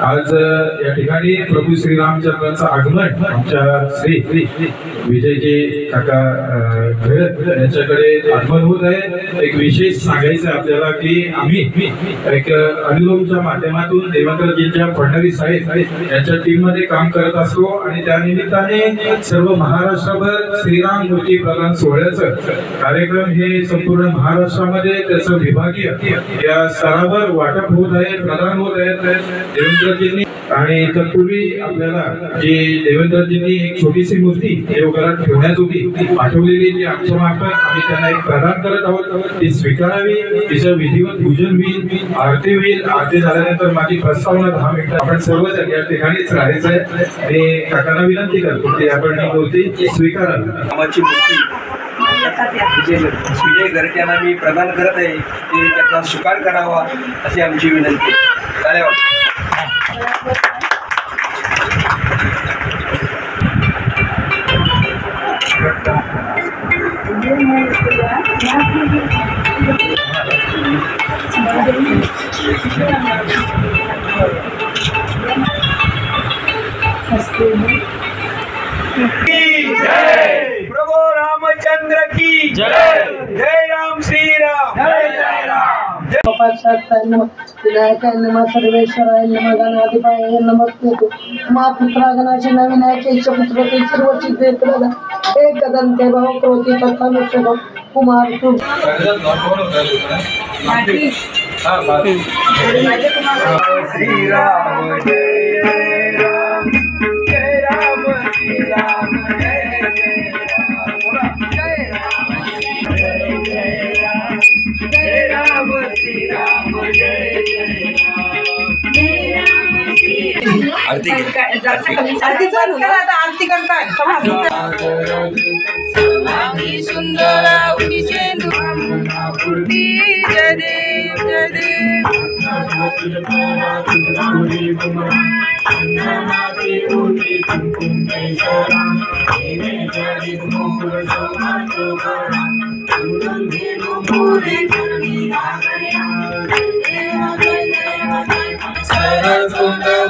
आज या ठिकाणी प्रभू श्रीरामचंद्रांचं आगमन आमच्या श्री विजयजी काका घरत यांच्याकडे आगमन होत आहे। एक विशेष सांगायचं आपल्याला की आम्ही एक अनुलोमच्या माध्यमातून देवेंद्रजींच्या फडणवीस साहेब यांच्या टीम मध्ये काम करत असतो आणि त्या निमित्ताने सर्व महाराष्ट्रभर श्रीराम मूर्ती प्रदान सोहळ्याचं कार्यक्रम हे संपूर्ण महाराष्ट्रामध्ये त्याचं विभागीय या स्तरावर वाटप होत आहे, प्रदान होत आहे देवेंद्रजींनी। आणि तत्पूर्वी आपल्याला जी देवेंद्रजींनी एक छोटीशी मूर्ती देवघरात ठेवण्यात होती पाठवलेली, जी आमच्या मार्फत आम्ही त्यांना एक प्रदान करत आहोत, ती स्वीकारावी, तिचं विधिवत पूजन होईल, आरती होईल। आरती झाल्यानंतर माझी प्रस्तावना 10 मिनिटं आपण सर्वजण या ठिकाणीच राहायचं आहे आणि काकांना विनंती करतो की आपण ही मूर्ती स्वीकारावी। आमची मूर्ती विजय घरत यांना मी प्रदान करत आहे, ते त्याचा स्वीकार करावा अशी आमची विनंती। धन्यवाद। प्रभु राम रामचंद्र की जय। जय राम श्री राम। जय जय राम। विनायकाय नमः सर्वेश्वराय नमः गणाधिपाय नमस्ते मापुत्रागणाचे विनायकाचे पुत्रते सर्वचित्ते प्रदा एकदंते बहुक्रोती तथा लक्षण कुमार तू श्री राम जय राम। जय राम श्री राम जय जय राम। श्री राम जय आरती आरती करताय सुंदर जय देव जय देव सुंदर